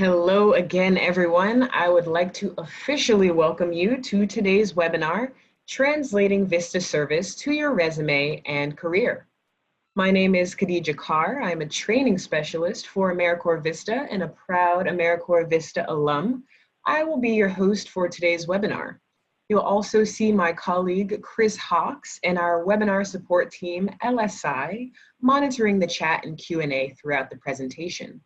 Hello again, everyone. I would like to officially welcome you to today's webinar, Translating VISTA Service to Your Resume and Career. My name is Khadija Carr. I'm a training specialist for AmeriCorps VISTA and a proud AmeriCorps VISTA alum. I will be your host for today's webinar. You'll also see my colleague, Chris Hawks, and our webinar support team, LSI, monitoring the chat and Q&A throughout the presentation.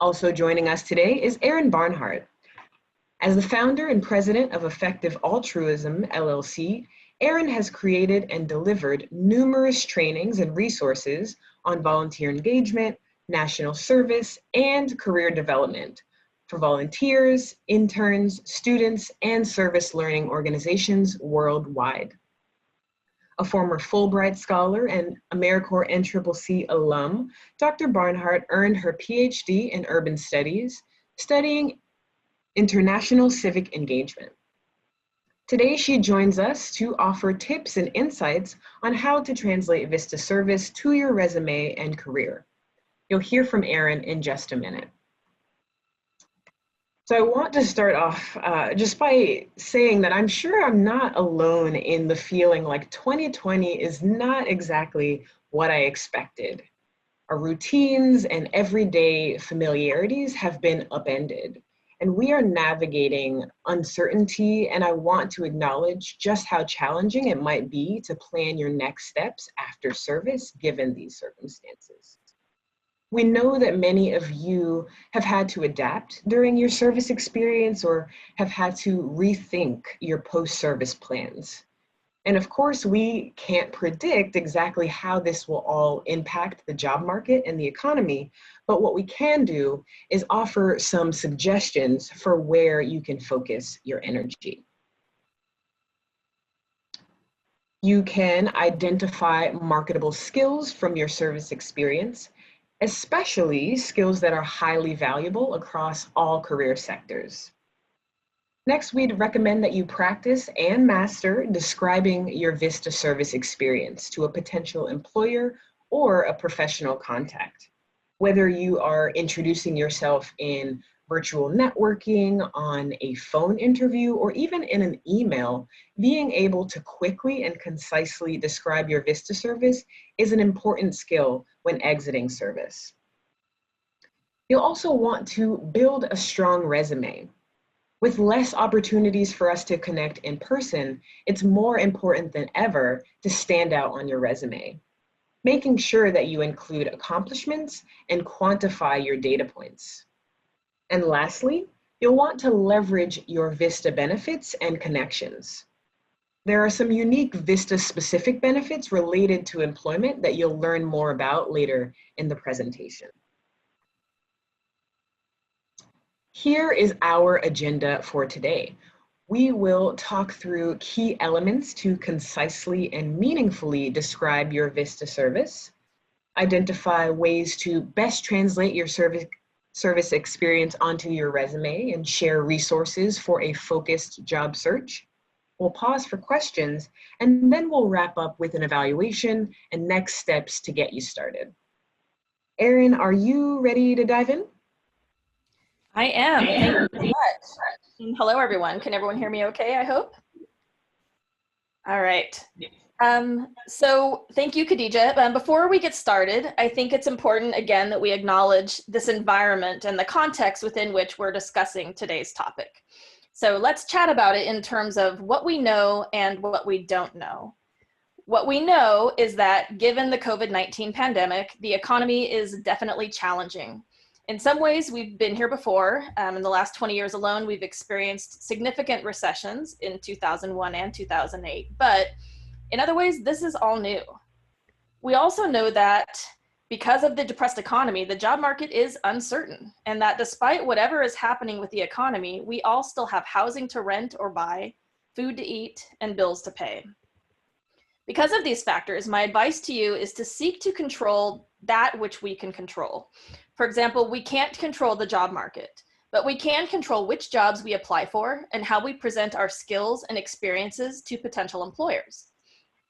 Also joining us today is Aaron Barnhart. As the founder and president of Effective Altruism, LLC, Aaron has created and delivered numerous trainings and resources on volunteer engagement, national service, and career development for volunteers, interns, students, and service learning organizations worldwide. A former Fulbright scholar and AmeriCorps NCCC alum, Dr. Barnhart earned her PhD in Urban Studies, studying international civic engagement. Today, she joins us to offer tips and insights on how to translate VISTA service to your resume and career. You'll hear from Aaron in just a minute. So I want to start off just by saying that I'm sure I'm not alone in the feeling like 2020 is not exactly what I expected. Our routines and everyday familiarities have been upended, and we are navigating uncertainty, and I want to acknowledge just how challenging it might be to plan your next steps after service given these circumstances. We know that many of you have had to adapt during your service experience or have had to rethink your post-service plans. And of course, we can't predict exactly how this will all impact the job market and the economy, but what we can do is offer some suggestions for where you can focus your energy. You can identify marketable skills from your service experience, especially skills that are highly valuable across all career sectors. Next, we'd recommend that you practice and master describing your VISTA service experience to a potential employer or a professional contact. Whether you are introducing yourself in virtual networking, on a phone interview, or even in an email, being able to quickly and concisely describe your VISTA service is an important skill when exiting service. You'll also want to build a strong resume. With less opportunities for us to connect in person, it's more important than ever to stand out on your resume, making sure that you include accomplishments and quantify your data points. And lastly, you'll want to leverage your VISTA benefits and connections. There are some unique VISTA-specific benefits related to employment that you'll learn more about later in the presentation. Here is our agenda for today. We will talk through key elements to concisely and meaningfully describe your VISTA service, identify ways to best translate your service experience onto your resume, and share resources for a focused job search. We'll pause for questions, and then we'll wrap up with an evaluation and next steps to get you started. Erin, are you ready to dive in? I am. Thank you so much. Hello, everyone. Can everyone hear me okay, I hope? All right. So thank you, Khadija. Before we get started, I think it's important, again, that we acknowledge this environment and the context within which we're discussing today's topic. So let's chat about it in terms of what we know and what we don't know. What we know is that given the COVID-19 pandemic, the economy is definitely challenging. In some ways, we've been here before. In the last 20 years alone, we've experienced significant recessions in 2001 and 2008. But in other ways, this is all new. We also know that because of the depressed economy, the job market is uncertain, and that despite whatever is happening with the economy, we all still have housing to rent or buy, food to eat, and bills to pay. Because of these factors, my advice to you is to seek to control that which we can control. For example, we can't control the job market, but we can control which jobs we apply for and how we present our skills and experiences to potential employers.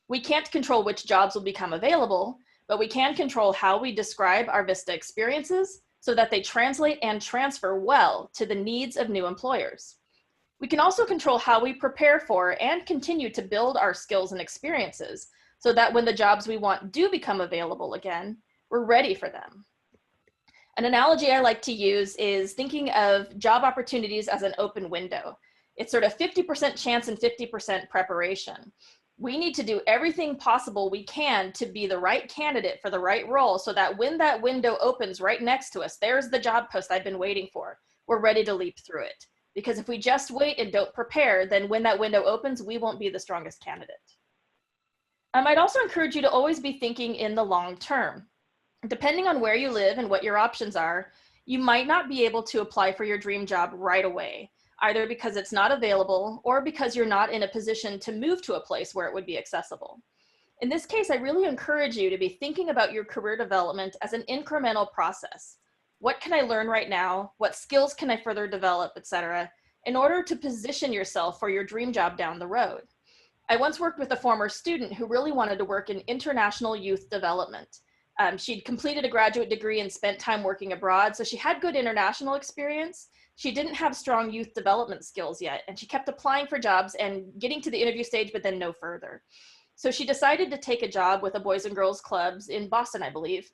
We can't control which jobs will become available, but we can control how we describe our VISTA experiences, so that they translate and transfer well to the needs of new employers. We can also control how we prepare for and continue to build our skills and experiences so that when the jobs we want do become available again, we're ready for them. An analogy I like to use is thinking of job opportunities as an open window. It's sort of 50% chance and 50% preparation. We need to do everything possible we can to be the right candidate for the right role so that when that window opens right next to us, there's the job post I've been waiting for. We're ready to leap through it. Because if we just wait and don't prepare, then when that window opens, we won't be the strongest candidate. I'd also encourage you to always be thinking in the long term. Depending on where you live and what your options are, you might not be able to apply for your dream job right away, either because it's not available or because you're not in a position to move to a place where it would be accessible. In this case, I really encourage you to be thinking about your career development as an incremental process. What can I learn right now? What skills can I further develop, etc., in order to position yourself for your dream job down the road? I once worked with a former student who really wanted to work in international youth development. She'd completed a graduate degree and spent time working abroad, so she had good international experience. She didn't have strong youth development skills yet, and she kept applying for jobs and getting to the interview stage, but then no further. So she decided to take a job with a Boys and Girls Clubs in Boston, I believe,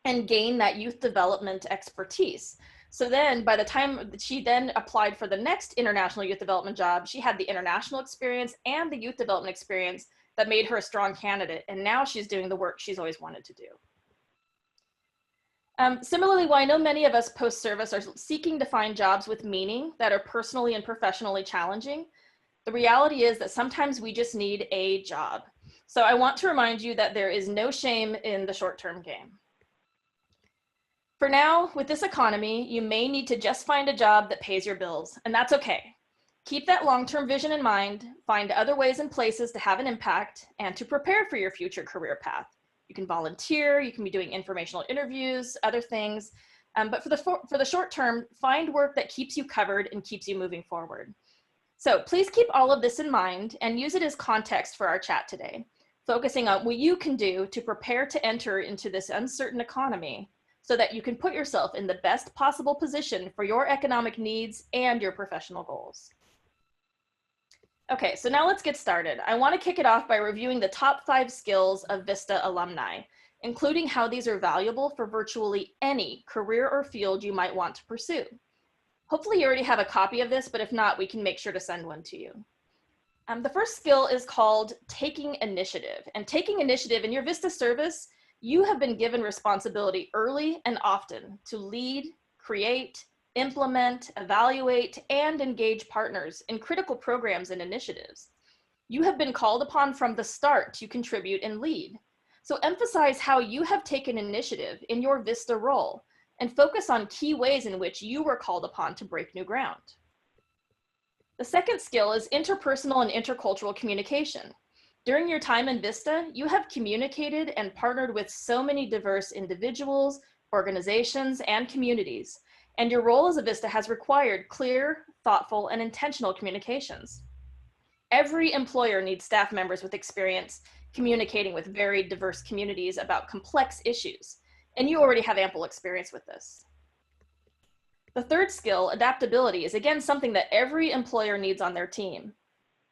and gain that youth development expertise. So then by the time she then applied for the next international youth development job, she had the international experience and the youth development experience that made her a strong candidate. And now she's doing the work she's always wanted to do. Similarly, while I know many of us post-service are seeking to find jobs with meaning that are personally and professionally challenging, the reality is that sometimes we just need a job. So I want to remind you that there is no shame in the short-term game. For now, with this economy, you may need to just find a job that pays your bills, and that's okay. Keep that long-term vision in mind, find other ways and places to have an impact, and to prepare for your future career path. You can volunteer, you can be doing informational interviews, other things, but for the short term, find work that keeps you covered and keeps you moving forward. So please keep all of this in mind and use it as context for our chat today, focusing on what you can do to prepare to enter into this uncertain economy so that you can put yourself in the best possible position for your economic needs and your professional goals. Okay, so now let's get started. I want to kick it off by reviewing the top 5 skills of VISTA alumni, including how these are valuable for virtually any career or field you might want to pursue. Hopefully you already have a copy of this, but if not, we can make sure to send one to you. The first skill is called taking initiative. And taking initiative in your VISTA service, you have been given responsibility early and often to lead, create, implement, evaluate, and engage partners in critical programs and initiatives. You have been called upon from the start to contribute and lead. So emphasize how you have taken initiative in your VISTA role and focus on key ways in which you were called upon to break new ground. The second skill is interpersonal and intercultural communication. During your time in VISTA, you have communicated and partnered with so many diverse individuals, organizations, and communities, and your role as a VISTA has required clear, thoughtful, and intentional communications. Every employer needs staff members with experience communicating with very diverse communities about complex issues, and you already have ample experience with this. The third skill, adaptability, is again something that every employer needs on their team.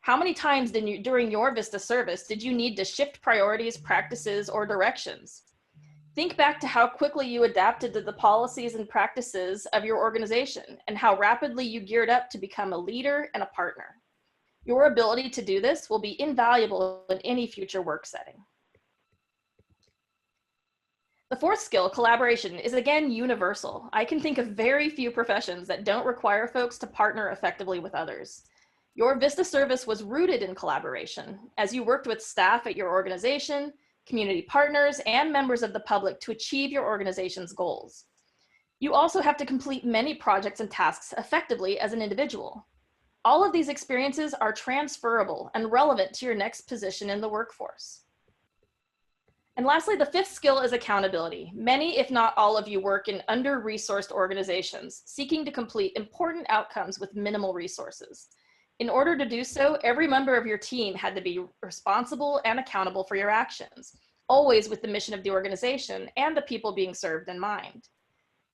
How many times during your VISTA service did you need to shift priorities, practices, or directions? Think back to how quickly you adapted to the policies and practices of your organization and how rapidly you geared up to become a leader and a partner. Your ability to do this will be invaluable in any future work setting. The fourth skill, collaboration, is again universal. I can think of very few professions that don't require folks to partner effectively with others. Your VISTA service was rooted in collaboration as you worked with staff at your organization, community partners, and members of the public to achieve your organization's goals. You also have to complete many projects and tasks effectively as an individual. All of these experiences are transferable and relevant to your next position in the workforce. And lastly, the fifth skill is accountability. Many, if not all of you, work in under-resourced organizations seeking to complete important outcomes with minimal resources. In order to do so, every member of your team had to be responsible and accountable for your actions, always with the mission of the organization and the people being served in mind.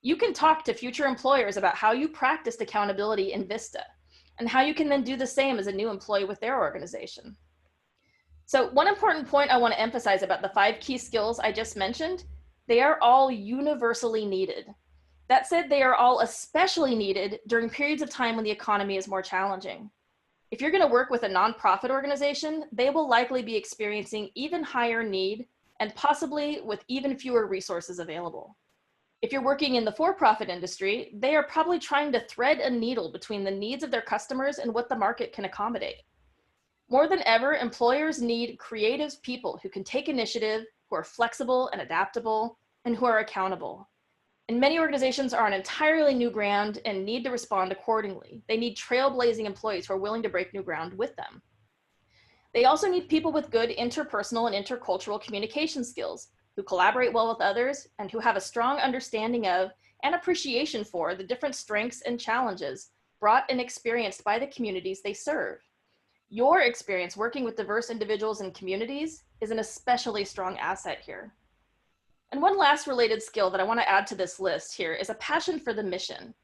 You can talk to future employers about how you practiced accountability in VISTA and how you can then do the same as a new employee with their organization. So one important point I want to emphasize about the 5 key skills I just mentioned, they are all universally needed. That said, they are all especially needed during periods of time when the economy is more challenging. If you're going to work with a nonprofit organization, they will likely be experiencing even higher need and possibly with even fewer resources available. If you're working in the for-profit industry, they are probably trying to thread a needle between the needs of their customers and what the market can accommodate. More than ever, employers need creative people who can take initiative, who are flexible and adaptable, and who are accountable. And many organizations are on entirely new ground and need to respond accordingly. They need trailblazing employees who are willing to break new ground with them. They also need people with good interpersonal and intercultural communication skills, who collaborate well with others and who have a strong understanding of and appreciation for the different strengths and challenges brought and experienced by the communities they serve. Your experience working with diverse individuals and communities is an especially strong asset here. And one last related skill that I want to add to this list here is a passion for the mission.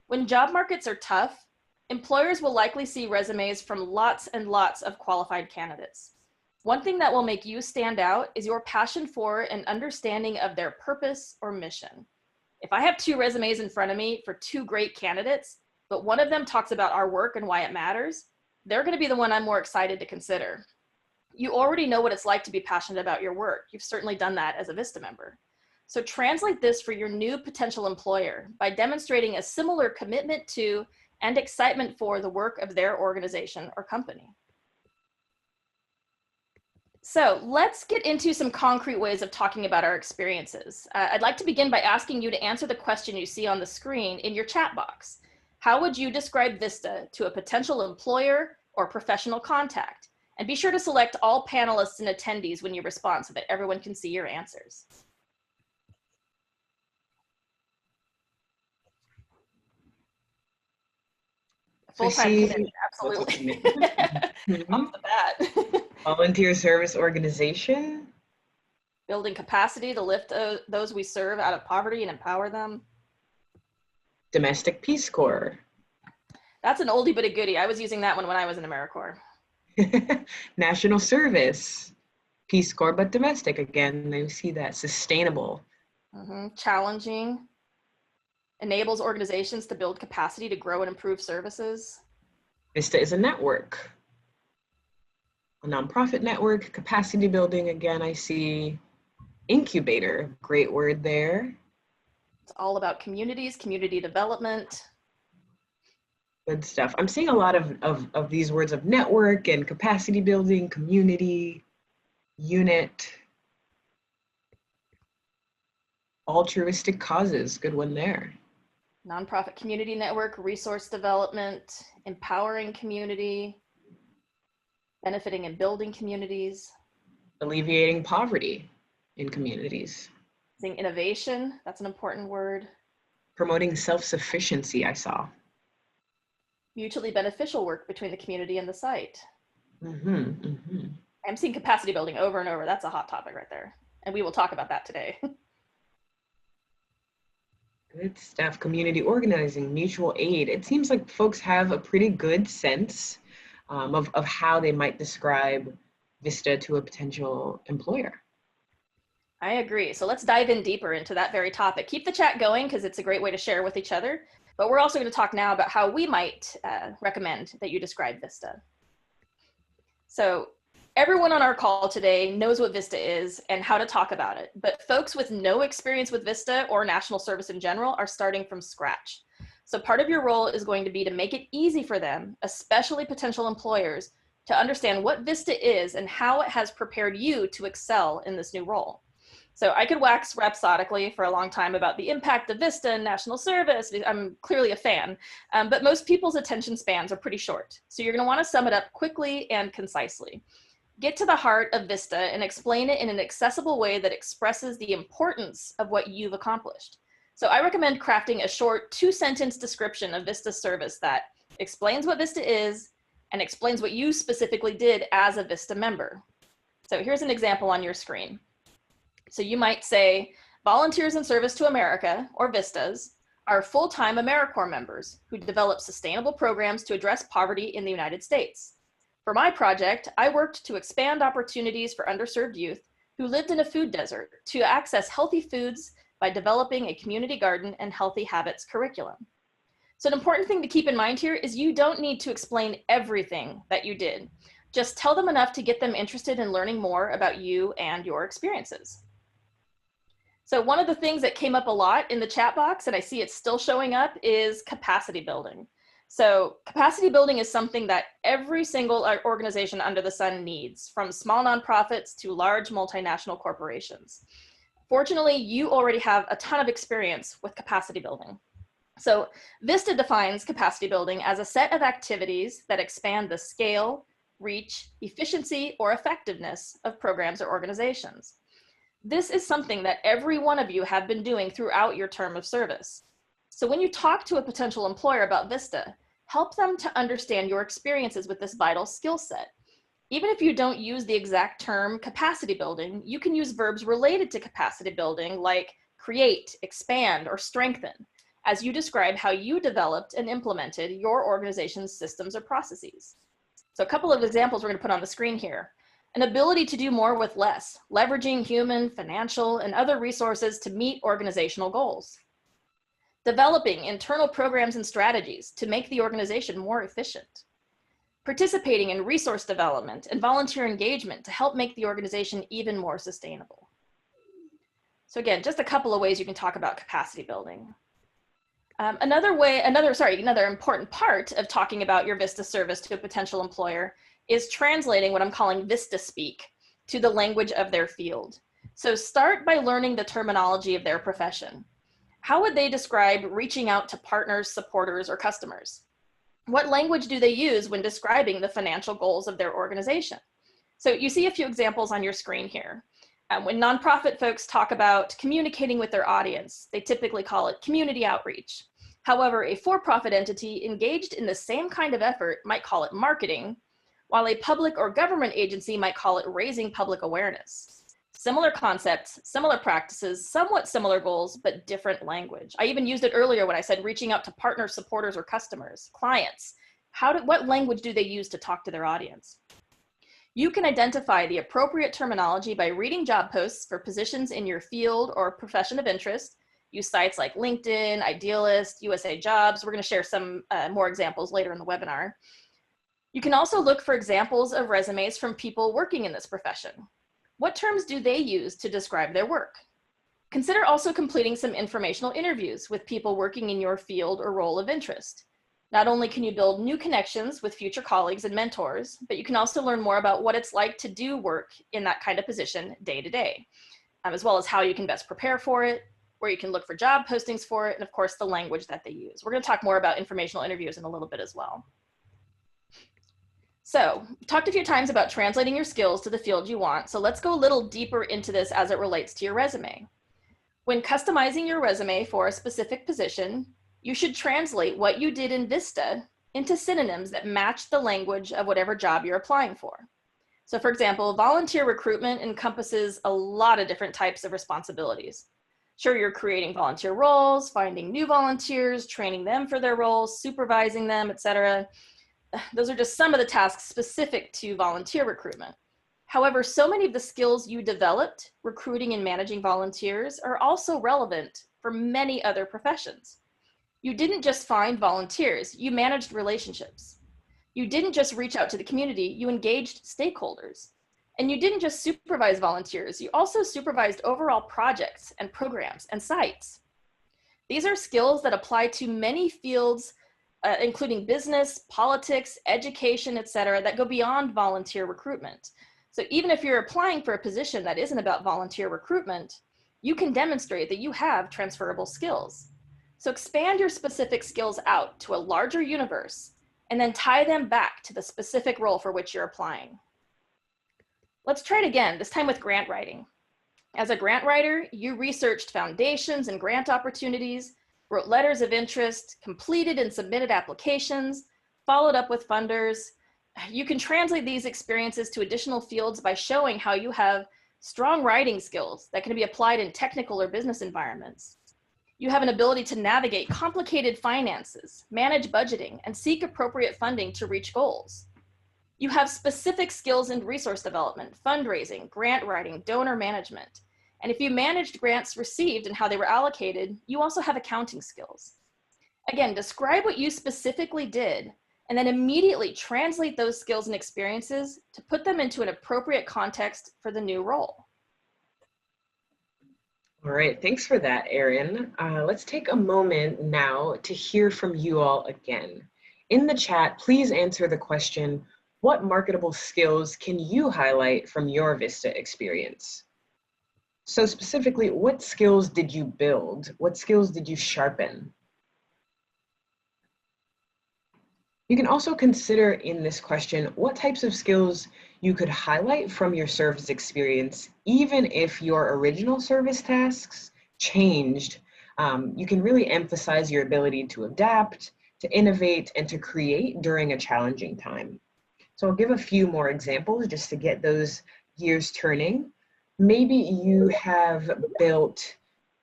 When job markets are tough, employers will likely see resumes from lots and lots of qualified candidates. One thing that will make you stand out is your passion for and understanding of their purpose or mission. If I have 2 resumes in front of me for 2 great candidates, but one of them talks about our work and why it matters, they're going to be the one I'm more excited to consider. You already know what it's like to be passionate about your work. You've certainly done that as a VISTA member. So translate this for your new potential employer by demonstrating a similar commitment to and excitement for the work of their organization or company. So let's get into some concrete ways of talking about our experiences. I'd like to begin by asking you to answer the question you see on the screen in your chat box. How would you describe VISTA to a potential employer or professional contact? And be sure to select all panelists and attendees when you respond so that everyone can see your answers. Full-time commitment, absolutely. Off the bat. Volunteer service organization. Building capacity to lift those we serve out of poverty and empower them. Domestic Peace Corps. That's an oldie but a goodie. I was using that one when I was in AmeriCorps. National service. Peace Corps, but domestic. Again, they see that. Sustainable. Challenging. Enables organizations to build capacity to grow and improve services. VISTA is a network. A nonprofit network, capacity building. Again, I see incubator, great word there. It's all about communities, community development. Good stuff. I'm seeing a lot of these words of network and capacity building, community, unit, altruistic causes. Good one there. Nonprofit community network, resource development, empowering community, benefiting and building communities. Alleviating poverty in communities. Using innovation, that's an important word. Promoting self-sufficiency, I saw. Mutually beneficial work between the community and the site. I'm seeing capacity building over and over. That's a hot topic right there. And we will talk about that today. Good stuff. Community organizing, mutual aid. It seems like folks have a pretty good sense of how they might describe VISTA to a potential employer. I agree. So let's dive in deeper into that very topic. Keep the chat going because it's a great way to share with each other. But we're also going to talk now about how we might recommend that you describe VISTA. So everyone on our call today knows what VISTA is and how to talk about it. But folks with no experience with VISTA or national service in general are starting from scratch. So part of your role is going to be to make it easy for them, especially potential employers, to understand what VISTA is and how it has prepared you to excel in this new role. So I could wax rhapsodically for a long time about the impact of VISTA and national service. I'm clearly a fan, but most people's attention spans are pretty short. So you're going to want to sum it up quickly and concisely. Get to the heart of VISTA and explain it in an accessible way that expresses the importance of what you've accomplished. So I recommend crafting a short 2-sentence description of VISTA service that explains what VISTA is and explains what you specifically did as a VISTA member. So here's an example on your screen. So you might say, volunteers in service to America, or VISTAs, are full-time AmeriCorps members who develop sustainable programs to address poverty in the United States. For my project, I worked to expand opportunities for underserved youth who lived in a food desert to access healthy foods by developing a community garden and healthy habits curriculum. So an important thing to keep in mind here is you don't need to explain everything that you did. Just tell them enough to get them interested in learning more about you and your experiences. So one of the things that came up a lot in the chat box, and I see it's still showing up, is capacity building. So capacity building is something that every single organization under the sun needs, from small nonprofits to large multinational corporations. Fortunately, you already have a ton of experience with capacity building. So VISTA defines capacity building as a set of activities that expand the scale, reach, efficiency, or effectiveness of programs or organizations. This is something that every one of you have been doing throughout your term of service. So when you talk to a potential employer about VISTA, help them to understand your experiences with this vital skill set. Even if you don't use the exact term capacity building, you can use verbs related to capacity building like create, expand, or strengthen, as you describe how you developed and implemented your organization's systems or processes. So a couple of examples we're going to put on the screen here. An ability to do more with less, leveraging human, financial, and other resources to meet organizational goals. Developing internal programs and strategies to make the organization more efficient. Participating in resource development and volunteer engagement to help make the organization even more sustainable. So again, just a couple of ways you can talk about capacity building. Another important part of talking about your VISTA service to a potential employer is translating what I'm calling VISTA speak to the language of their field. So start by learning the terminology of their profession. How would they describe reaching out to partners, supporters, or customers? What language do they use when describing the financial goals of their organization? So you see a few examples on your screen here. When nonprofit folks talk about communicating with their audience, they typically call it community outreach. However, a for-profit entity engaged in the same kind of effort might call it marketing, while a public or government agency might call it raising public awareness. Similar concepts, similar practices, somewhat similar goals, but different language. I even used it earlier when I said reaching out to partners, supporters, or customers, clients. What language do they use to talk to their audience? You can identify the appropriate terminology by reading job posts for positions in your field or profession of interest. Use sites like LinkedIn, Idealist, USA Jobs. We're going to share some more examples later in the webinar. You can also look for examples of resumes from people working in this profession. What terms do they use to describe their work? Consider also completing some informational interviews with people working in your field or role of interest. Not only can you build new connections with future colleagues and mentors, but you can also learn more about what it's like to do work in that kind of position day to day, as well as how you can best prepare for it, where you can look for job postings for it, and of course the language that they use. We're going to talk more about informational interviews in a little bit as well. So, talked a few times about translating your skills to the field you want, so let's go a little deeper into this as it relates to your resume. When customizing your resume for a specific position, you should translate what you did in VISTA into synonyms that match the language of whatever job you're applying for. So for example, volunteer recruitment encompasses a lot of different types of responsibilities. Sure, you're creating volunteer roles, finding new volunteers, training them for their roles, supervising them, etc. Those are just some of the tasks specific to volunteer recruitment. However, so many of the skills you developed recruiting and managing volunteers are also relevant for many other professions. You didn't just find volunteers, you managed relationships. You didn't just reach out to the community, you engaged stakeholders. And you didn't just supervise volunteers, you also supervised overall projects and programs and sites. These are skills that apply to many fields, including business, politics, education, etc., that go beyond volunteer recruitment. So even if you're applying for a position that isn't about volunteer recruitment, you can demonstrate that you have transferable skills. So expand your specific skills out to a larger universe and then tie them back to the specific role for which you're applying. Let's try it again, this time with grant writing. As a grant writer, you researched foundations and grant opportunities, wrote letters of interest, completed and submitted applications, followed up with funders. You can translate these experiences to additional fields by showing how you have strong writing skills that can be applied in technical or business environments. You have an ability to navigate complicated finances, manage budgeting, and seek appropriate funding to reach goals. You have specific skills in resource development, fundraising, grant writing, donor management. And if you managed grants received and how they were allocated, you also have accounting skills. Again, describe what you specifically did, and then immediately translate those skills and experiences to put them into an appropriate context for the new role. All right, thanks for that, Erin. Let's take a moment now to hear from you all again. In the chat, please answer the question, what marketable skills can you highlight from your VISTA experience? So specifically, what skills did you build? What skills did you sharpen? You can also consider in this question what types of skills you could highlight from your service experience, even if your original service tasks changed. You can really emphasize your ability to adapt, to innovate, and to create during a challenging time. So I'll give a few more examples just to get those gears turning. Maybe you have built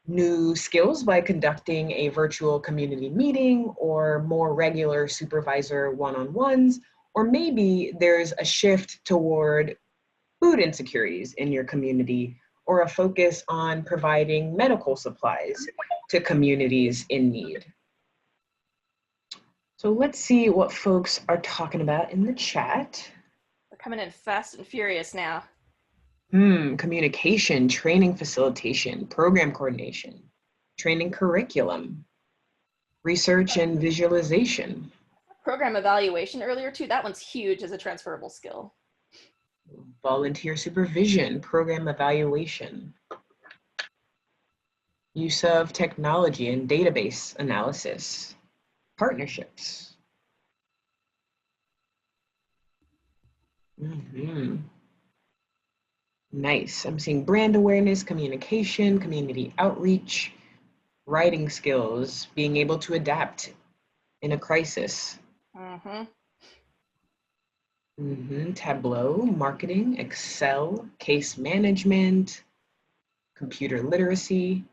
new skills by conducting a virtual community meeting or more regular supervisor one-on-ones, or maybe there's a shift toward food insecurities in your community or a focus on providing medical supplies to communities in need. So let's see what folks are talking about in the chat. We're coming in fast and furious now. Communication, training facilitation, program coordination, training curriculum, research and visualization. Program evaluation earlier too, that one's huge as a transferable skill. Volunteer supervision, program evaluation. Use of technology and database analysis, partnerships. Nice. I'm seeing brand awareness, communication, community outreach, writing skills, being able to adapt in a crisis. Tableau, marketing, Excel, case management, computer literacy.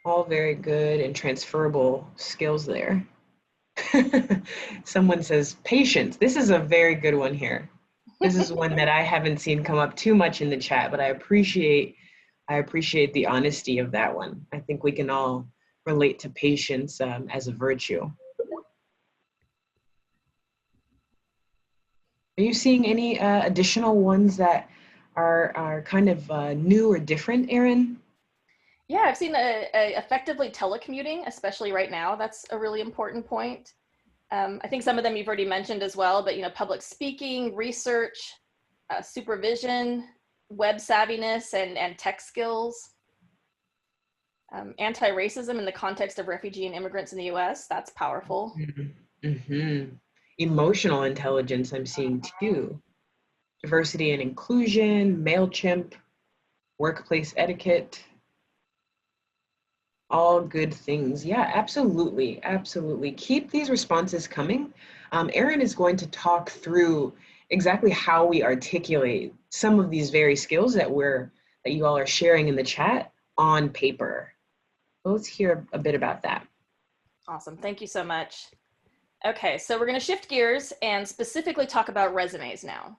All very good and transferable skills there. Someone says patience. This is a very good one here. This is one that I haven't seen come up too much in the chat, but I appreciate the honesty of that one. I think we can all relate to patience as a virtue. Are you seeing any additional ones that are kind of new or different, Erin? Yeah, I've seen effectively telecommuting, especially right now. That's a really important point. I think some of them you've already mentioned as well, but public speaking, research, supervision, web savviness, and tech skills. Anti-racism in the context of refugee and immigrants in the US, that's powerful. Emotional intelligence I'm seeing too. Diversity and inclusion, MailChimp, workplace etiquette. All good things. Yeah, absolutely. Absolutely. Keep these responses coming. Erin is going to talk through exactly how we articulate some of these very skills that you all are sharing in the chat on paper. So let's hear a bit about that. Awesome. Thank you so much. Okay, so we're going to shift gears and specifically talk about resumes now.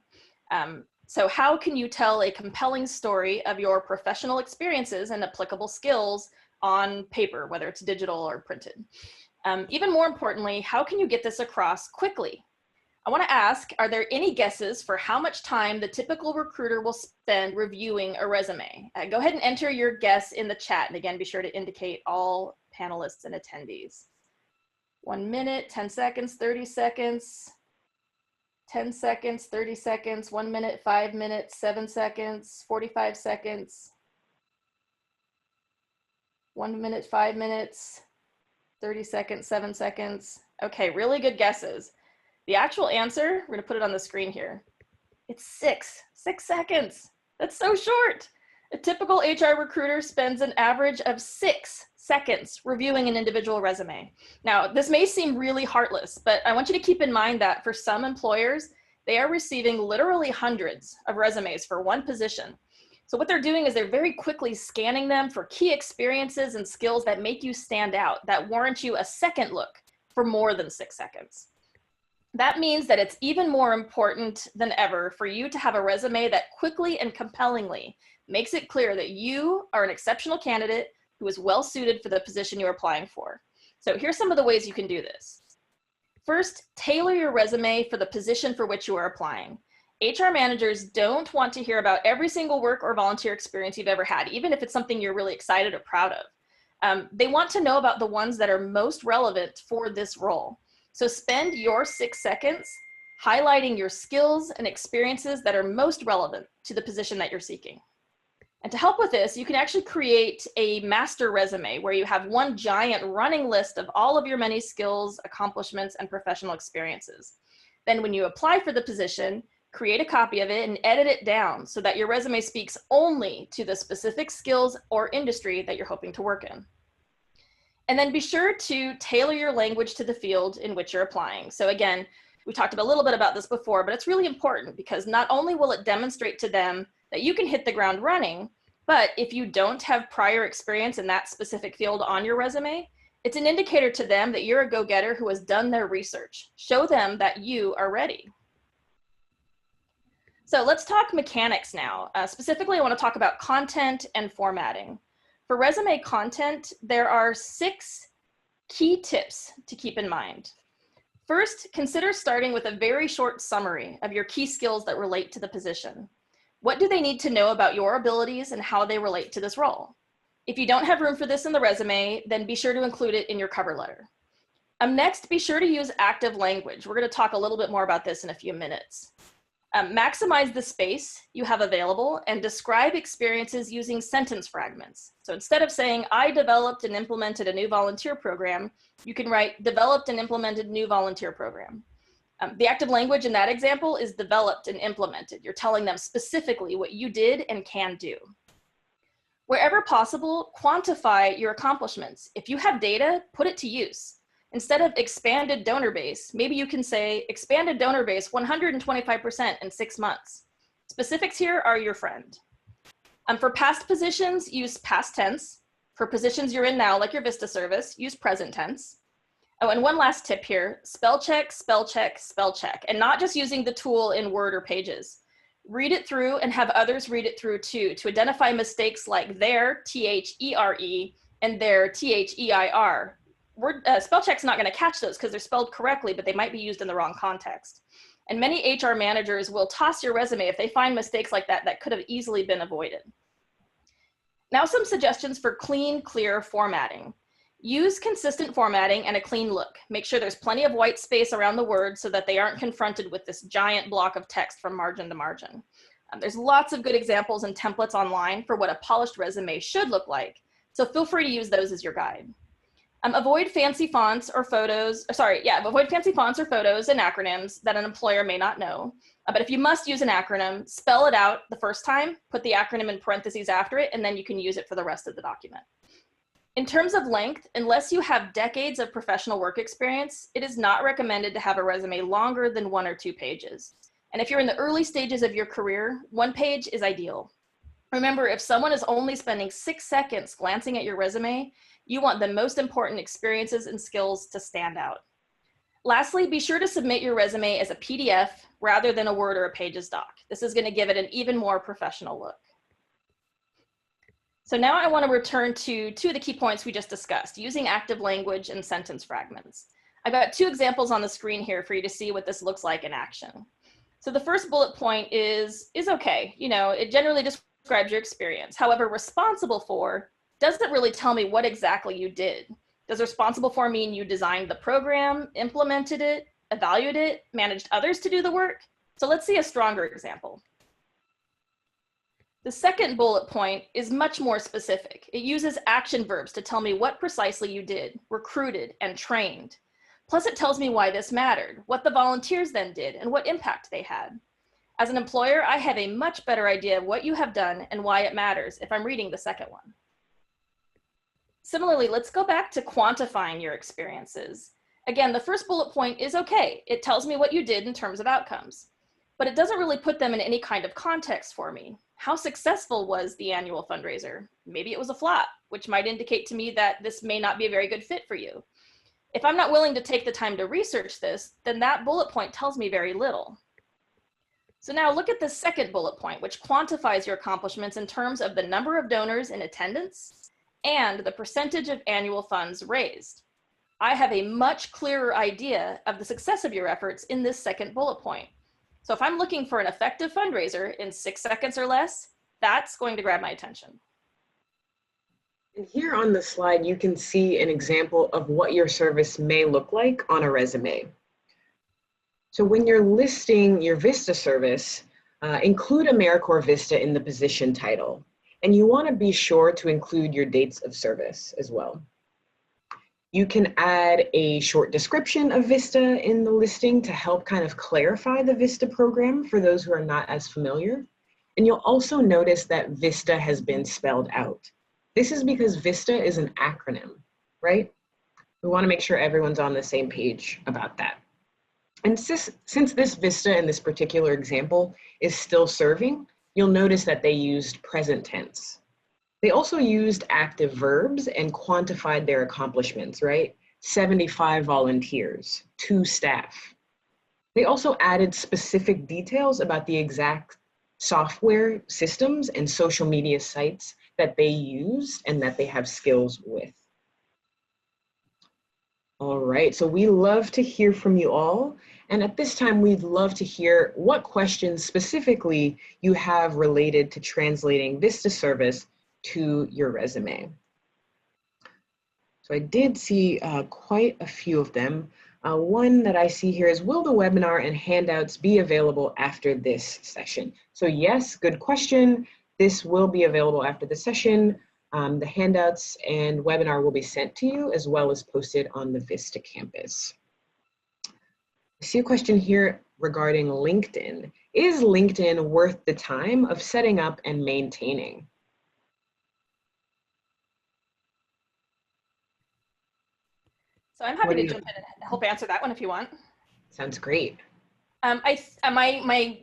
So how can you tell a compelling story of your professional experiences and applicable skills on paper, whether it's digital or printed? Even more importantly, how can you get this across quickly? I want to ask, are there any guesses for how much time the typical recruiter will spend reviewing a resume? Go ahead and enter your guess in the chat. And again, be sure to indicate all panelists and attendees. 1 minute, 10 seconds, 30 seconds, 10 seconds, 30 seconds, 1 minute, 5 minutes, 7 seconds, 45 seconds. 1 minute, 5 minutes, 30 seconds, 7 seconds. Okay, really good guesses. The actual answer, we're gonna put it on the screen here. It's 6 seconds. That's so short. A typical HR recruiter spends an average of 6 seconds reviewing an individual resume. Now, this may seem really heartless, but I want you to keep in mind that for some employers, they are receiving literally hundreds of resumes for one position. So what they're doing is they're very quickly scanning them for key experiences and skills that make you stand out, that warrant you a second look for more than 6 seconds. That means that it's even more important than ever for you to have a resume that quickly and compellingly makes it clear that you are an exceptional candidate who is well suited for the position you're applying for. So here's some of the ways you can do this. First, tailor your resume for the position for which you are applying. HR managers don't want to hear about every single work or volunteer experience you've ever had, even if it's something you're really excited or proud of. They want to know about the ones that are most relevant for this role. So spend your 6 seconds highlighting your skills and experiences that are most relevant to the position that you're seeking. And to help with this, you can actually create a master resume where you have one giant running list of all of your many skills, accomplishments, and professional experiences. Then when you apply for the position, create a copy of it and edit it down so that your resume speaks only to the specific skills or industry that you're hoping to work in. And then be sure to tailor your language to the field in which you're applying. So again, we talked a little bit about this before, but it's really important because not only will it demonstrate to them that you can hit the ground running, but if you don't have prior experience in that specific field on your resume, it's an indicator to them that you're a go-getter who has done their research. Show them that you are ready. So let's talk mechanics now. Specifically, I want to talk about content and formatting. For resume content, there are 6 key tips to keep in mind. First, consider starting with a very short summary of your key skills that relate to the position. What do they need to know about your abilities and how they relate to this role? If you don't have room for this in the resume, then be sure to include it in your cover letter. Next, be sure to use active language. We're going to talk a little bit more about this in a few minutes. Maximize the space you have available and describe experiences using sentence fragments. So instead of saying, I developed and implemented a new volunteer program, you can write, developed and implemented new volunteer program. The active language in that example is developed and implemented. You're telling them specifically what you did and can do. Wherever possible, quantify your accomplishments. If you have data, put it to use. Instead of expanded donor base, maybe you can say expanded donor base 125% in 6 months. Specifics here are your friend. For past positions, use past tense. For positions you're in now, like your VISTA service, use present tense. Oh, and one last tip here, spell check, spell check, spell check, and not just using the tool in Word or Pages. Read it through and have others read it through too, to identify mistakes like their, T-H-E-R-E, and their, T-H-E-I-R. Spell check's not going to catch those because they're spelled correctly, but they might be used in the wrong context. And many HR managers will toss your resume if they find mistakes like that that could have easily been avoided. Now some suggestions for clean, clear formatting. Use consistent formatting and a clean look. Make sure there's plenty of white space around the words so that they aren't confronted with this giant block of text from margin to margin. There's lots of good examples and templates online for what a polished resume should look like, so feel free to use those as your guide. Avoid fancy fonts or photos, avoid fancy fonts or photos and acronyms that an employer may not know. But if you must use an acronym, spell it out the first time, put the acronym in parentheses after it, and then you can use it for the rest of the document. In terms of length, unless you have decades of professional work experience, it is not recommended to have a resume longer than 1 or 2 pages. And if you're in the early stages of your career, 1 page is ideal. Remember, if someone is only spending 6 seconds glancing at your resume, you want the most important experiences and skills to stand out. Lastly, be sure to submit your resume as a PDF rather than a Word or a Pages doc. This is going to give it an even more professional look. So now I want to return to 2 of the key points we just discussed, using active language and sentence fragments. I've got 2 examples on the screen here for you to see what this looks like in action. So the first bullet point is okay. You know, it generally describes your experience. However, responsible for doesn't really tell me what exactly you did. Does responsible for mean you designed the program, implemented it, evaluated it, managed others to do the work? So let's see a stronger example. The second bullet point is much more specific. It uses action verbs to tell me what precisely you did, recruited, and trained. Plus it tells me why this mattered, what the volunteers then did, and what impact they had. As an employer, I have a much better idea of what you have done and why it matters if I'm reading the second one. Similarly, let's go back to quantifying your experiences. Again, the first bullet point is okay. It tells me what you did in terms of outcomes, but it doesn't really put them in any kind of context for me. How successful was the annual fundraiser? Maybe it was a flop, which might indicate to me that this may not be a very good fit for you. If I'm not willing to take the time to research this, then that bullet point tells me very little. So now look at the second bullet point, which quantifies your accomplishments in terms of the number of donors in attendance and the percentage of annual funds raised. I have a much clearer idea of the success of your efforts in this second bullet point. So if I'm looking for an effective fundraiser in 6 seconds or less, that's going to grab my attention. And here on the slide, you can see an example of what your service may look like on a resume. So when you're listing your VISTA service, include AmeriCorps VISTA in the position title. And you want to be sure to include your dates of service as well. You can add a short description of VISTA in the listing to help kind of clarify the VISTA program for those who are not as familiar. And you'll also notice that VISTA has been spelled out. This is because VISTA is an acronym, right? We want to make sure everyone's on the same page about that. And since this VISTA in this particular example is still serving, you'll notice that they used present tense. They also used active verbs and quantified their accomplishments, right? 75 volunteers, 2 staff. They also added specific details about the exact software systems and social media sites that they use and that they have skills with. All right, so we love to hear from you all. And at this time, we'd love to hear what questions specifically you have related to translating VISTA service to your resume. So I did see quite a few of them. One that I see here is, will the webinar and handouts be available after this session? So yes, good question. This will be available after the session. The handouts and webinar will be sent to you as well as posted on the VISTA campus. I see a question here regarding LinkedIn. Is LinkedIn worth the time of setting up and maintaining? So I'm happy to jump in and help answer that one if you want. Sounds great. My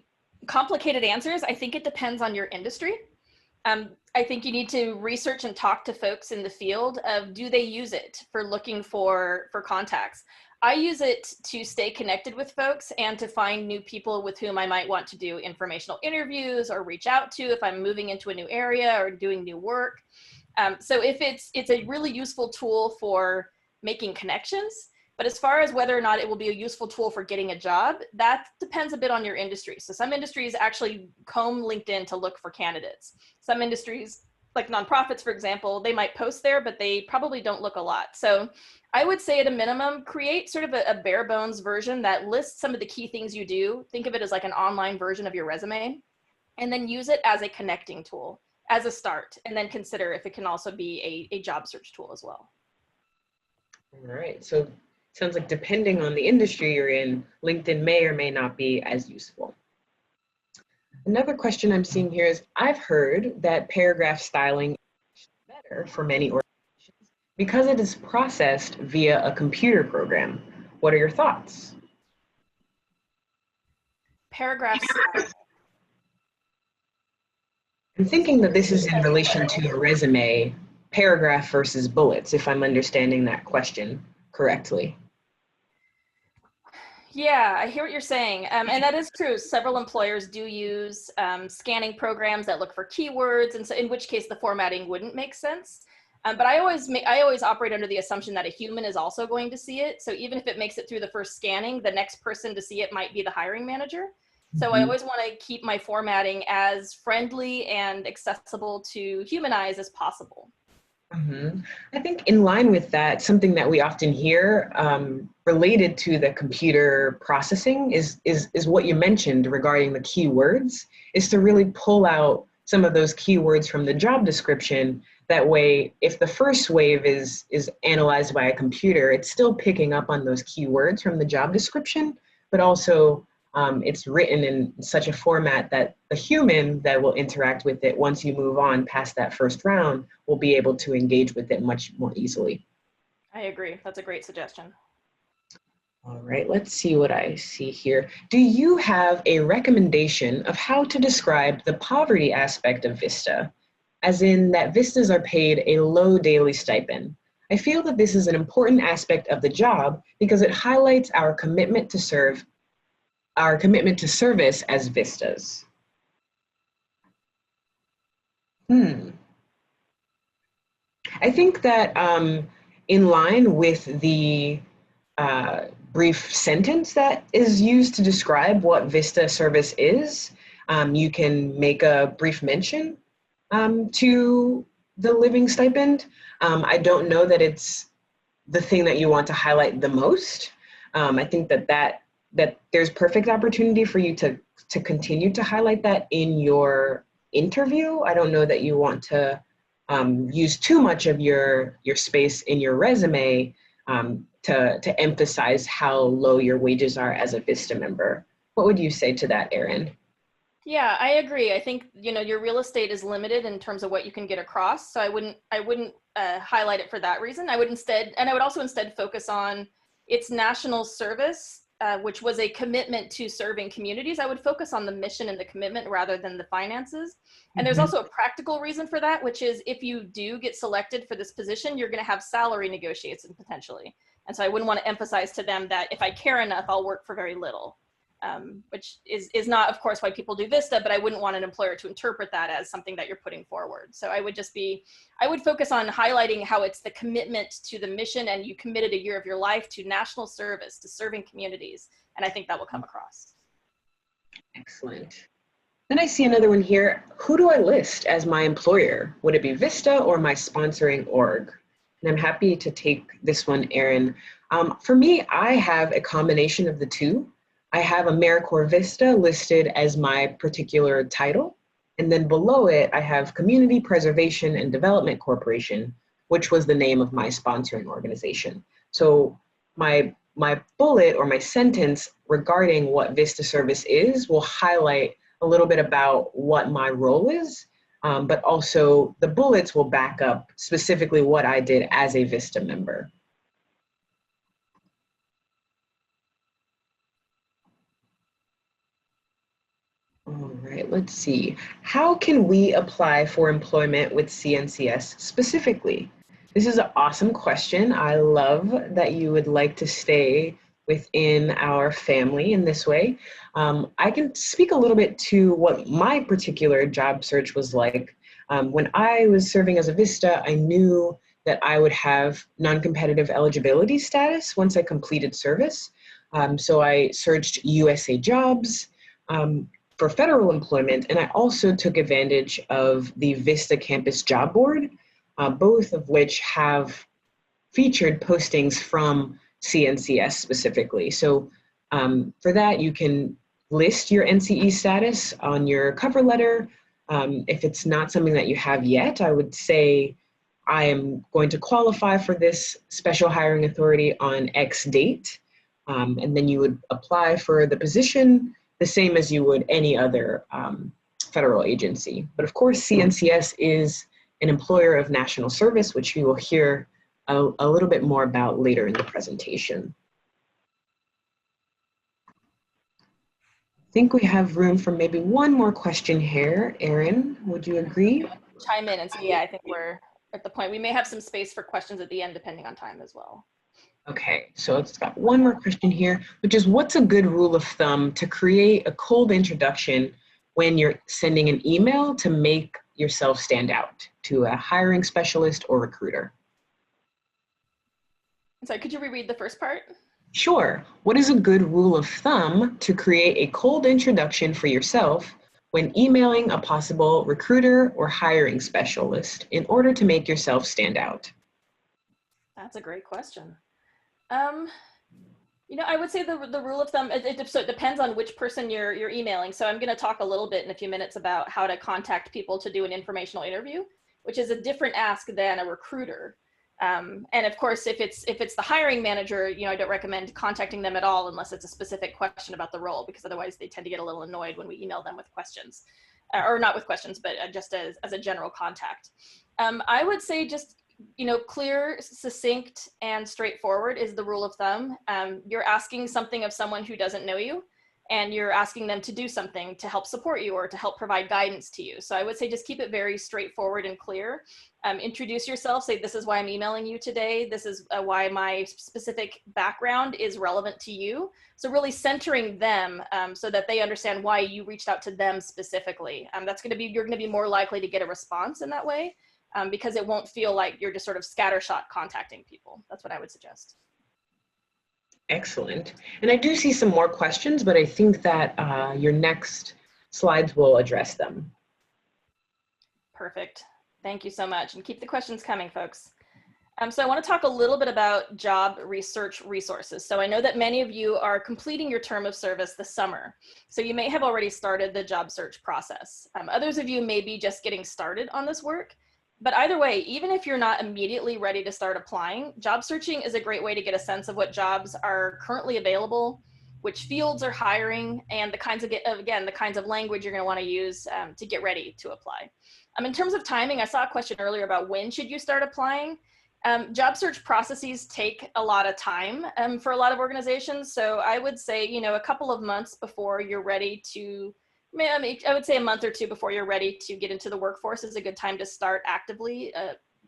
complicated answers, I think it depends on your industry. I think you need to research and talk to folks in the field of, do they use it for looking for contacts? I use it to stay connected with folks and to find new people with whom I might want to do informational interviews or reach out to if I'm moving into a new area or doing new work. So if it's a really useful tool for making connections, but as far as whether or not it will be a useful tool for getting a job, that depends a bit on your industry. So some industries actually comb LinkedIn to look for candidates. Some industries, like nonprofits, for example, they might post there, but they probably don't look a lot. So I would say at a minimum, create sort of a bare bones version that lists some of the key things you do. Think of it as like an online version of your resume, and then use it as a connecting tool as a start, and then consider if it can also be a job search tool as well. All right, so sounds like depending on the industry you're in, LinkedIn may or may not be as useful. Another question I'm seeing here is, I've heard that paragraph styling is better for many organizations because it is processed via a computer program. What are your thoughts? Paragraph styling. I'm thinking that this is in relation to a resume, paragraph versus bullets, if I'm understanding that question correctly. Yeah, I hear what you're saying. And that is true. Several employers do use scanning programs that look for keywords, and so in which case the formatting wouldn't make sense. But I always operate under the assumption that a human is also going to see it. So even if it makes it through the first scanning, the next person to see it might be the hiring manager. So I always want to keep my formatting as friendly and accessible to human eyes as possible. I think in line with that, something that we often hear related to the computer processing is what you mentioned regarding the keywords, is to really pull out some of those keywords from the job description. That way, if the first wave is analyzed by a computer, it's still picking up on those keywords from the job description, but also it's written in such a format that the human that will interact with it once you move on past that first round will be able to engage with it much more easily. I agree. That's a great suggestion. All right, let's see what I see here. Do you have a recommendation of how to describe the poverty aspect of VISTA, as in that VISTAs are paid a low daily stipend? I feel that this is an important aspect of the job because it highlights our commitment to service as VISTAs. I think that in line with the brief sentence that is used to describe what VISTA service is, you can make a brief mention to the living stipend. I don't know that it's the thing that you want to highlight the most. I think that there's perfect opportunity for you to continue to highlight that in your interview. I don't know that you want to use too much of your space in your resume to emphasize how low your wages are as a VISTA member. What would you say to that, Erin? Yeah, I agree. I think, you know, your real estate is limited in terms of what you can get across. So I wouldn't highlight it for that reason. I would also instead focus on its national service, which was a commitment to serving communities. I would focus on the mission and the commitment rather than the finances. And there's also a practical reason for that, which is if you do get selected for this position, you're going to have salary negotiations potentially. And so I wouldn't want to emphasize to them that if I care enough, I'll work for very little. Which is not, of course, why people do VISTA, but I wouldn't want an employer to interpret that as something that you're putting forward. So I would focus on highlighting how it's the commitment to the mission and you committed a year of your life to national service, to serving communities. And I think that will come across. Excellent. Then I see another one here. Who do I list as my employer? Would it be VISTA or my sponsoring org? And I'm happy to take this one, Erin. For me, I have a combination of the two. I have AmeriCorps VISTA listed as my particular title. And then below it, I have Community Preservation and Development Corporation, which was the name of my sponsoring organization. So my bullet or my sentence regarding what VISTA service is will highlight a little bit about what my role is, but also the bullets will back up specifically what I did as a VISTA member. All right, let's see. How can we apply for employment with CNCS specifically? This is an awesome question. I love that you would like to stay within our family in this way. I can speak a little bit to what my particular job search was like. When I was serving as a VISTA, I knew that I would have non-competitive eligibility status once I completed service. So I searched USA Jobs, for federal employment, and I also took advantage of the VISTA Campus Job Board, both of which have featured postings from CNCS specifically. So for that, you can list your NCE status on your cover letter. If it's not something that you have yet, I would say, I am going to qualify for this special hiring authority on X date. And then you would apply for the position the same as you would any other federal agency. But of course, CNCS is an employer of national service, which you will hear a little bit more about later in the presentation. I think we have room for maybe one more question here. Erin, would you agree? Chime in and say, yeah, I think we're at the point. We may have some space for questions at the end, depending on time as well. Okay, so it's got one more question here, which is what's a good rule of thumb to create a cold introduction when you're sending an email to make yourself stand out to a hiring specialist or recruiter? Sorry, could you reread the first part? Sure. What is a good rule of thumb to create a cold introduction for yourself when emailing a possible recruiter or hiring specialist in order to make yourself stand out? That's a great question. You know, I would say the rule of thumb, so it depends on which person you're emailing. So I'm going to talk a little bit in a few minutes about how to contact people to do an informational interview, which is a different ask than a recruiter. And of course, if it's the hiring manager, you know, I don't recommend contacting them at all unless it's a specific question about the role, because otherwise they tend to get a little annoyed when we email them with questions, or not with questions, but just as a general contact. I would say just clear, succinct, and straightforward is the rule of thumb. You're asking something of someone who doesn't know you, and you're asking them to do something to help support you or to help provide guidance to you. So I would say just keep it very straightforward and clear. Introduce yourself, say, this is why I'm emailing you today. This is why my specific background is relevant to you. So really centering them so that they understand why you reached out to them specifically. You're gonna be more likely to get a response in that way because it won't feel like you're just sort of scattershot contacting people. That's what I would suggest. Excellent. And I do see some more questions, but I think that your next slides will address them. Perfect. Thank you so much. And keep the questions coming, folks. So I want to talk a little bit about job research resources. So I know that many of you are completing your term of service this summer. So you may have already started the job search process. Others of you may be just getting started on this work. But either way, even if you're not immediately ready to start applying, job searching is a great way to get a sense of what jobs are currently available, which fields are hiring, and the kinds of language you're going to want to use to get ready to apply. In terms of timing, I saw a question earlier about when should you start applying. Job search processes take a lot of time for a lot of organizations. So I would say, a couple of months before you're ready to, I would say a month or two before you're ready to get into the workforce is a good time to start actively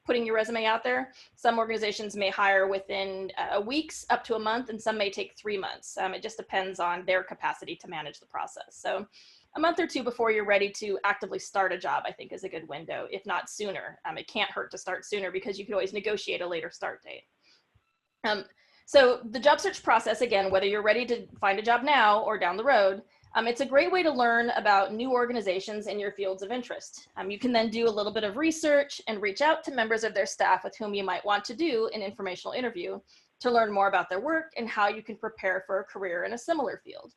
putting your resume out there. Some organizations may hire within weeks up to a month, and some may take 3 months. It just depends on their capacity to manage the process. So a month or two before you're ready to actively start a job, I think, is a good window, if not sooner. It can't hurt to start sooner because you can always negotiate a later start date. So the job search process, again, whether you're ready to find a job now or down the road, it's a great way to learn about new organizations in your fields of interest. You can then do a little bit of research and reach out to members of their staff with whom you might want to do an informational interview to learn more about their work and how you can prepare for a career in a similar field.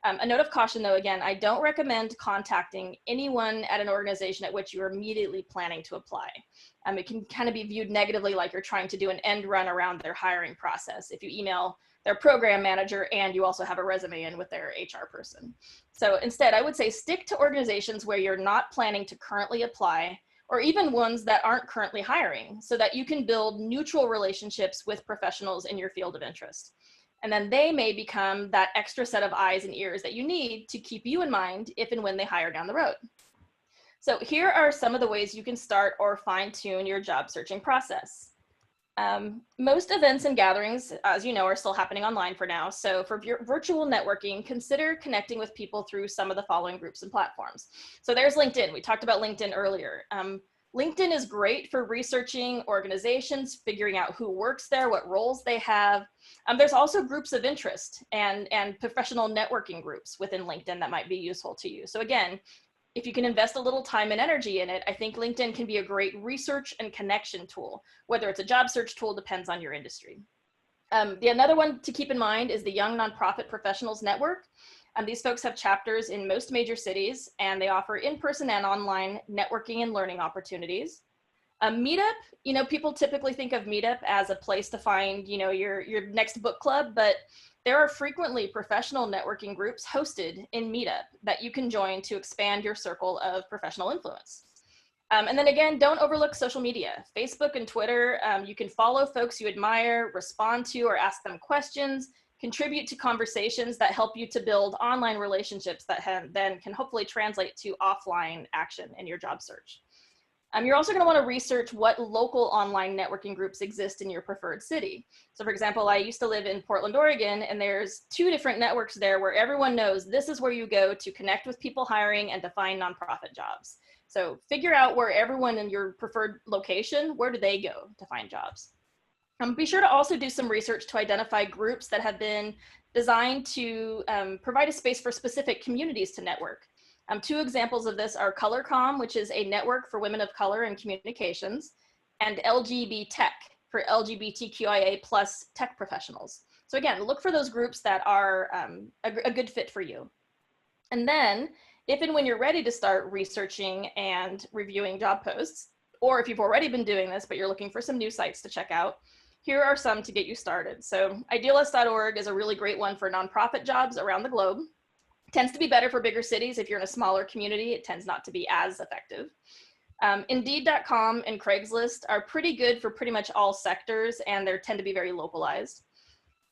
A note of caution though, again, I don't recommend contacting anyone at an organization at which you're immediately planning to apply. It can kind of be viewed negatively, like you're trying to do an end run around their hiring process if you email their program manager and you also have a resume in with their HR person. So instead, I would say stick to organizations where you're not planning to currently apply, or even ones that aren't currently hiring, so that you can build neutral relationships with professionals in your field of interest. And then they may become that extra set of eyes and ears that you need to keep you in mind if and when they hire down the road. So here are some of the ways you can start or fine-tune your job searching process. Most events and gatherings, as you know, are still happening online for now. So for virtual networking, consider connecting with people through some of the following groups and platforms. So there's LinkedIn. We talked about LinkedIn earlier. LinkedIn is great for researching organizations, figuring out who works there, what roles they have. There's also groups of interest and professional networking groups within LinkedIn that might be useful to you. So again, if you can invest a little time and energy in it, I think LinkedIn can be a great research and connection tool. Whether it's a job search tool depends on your industry. Another one to keep in mind is the Young Nonprofit Professionals Network. These folks have chapters in most major cities, and they offer in-person and online networking and learning opportunities. Meetup, people typically think of Meetup as a place to find, your next book club, but there are frequently professional networking groups hosted in Meetup that you can join to expand your circle of professional influence. And then again, don't overlook social media. Facebook and Twitter, you can follow folks you admire, respond to or ask them questions, contribute to conversations that help you to build online relationships that then can hopefully translate to offline action in your job search. You're also going to want to research what local online networking groups exist in your preferred city. So for example, I used to live in Portland, Oregon, and there's 2 different networks there where everyone knows this is where you go to connect with people hiring and to find nonprofit jobs. So figure out where everyone in your preferred location, where do they go to find jobs? Be sure to also do some research to identify groups that have been designed to provide a space for specific communities to network. 2 examples of this are ColorCom, which is a network for women of color in communications, and LGBT Tech for LGBTQIA+ tech professionals. So again, look for those groups that are a good fit for you. And then, if and when you're ready to start researching and reviewing job posts, or if you've already been doing this, but you're looking for some new sites to check out, here are some to get you started. So idealist.org is a really great one for nonprofit jobs around the globe. Tends to be better for bigger cities. If you're in a smaller community, it tends not to be as effective. Indeed.com and Craigslist are pretty good for pretty much all sectors, and they tend to be very localized.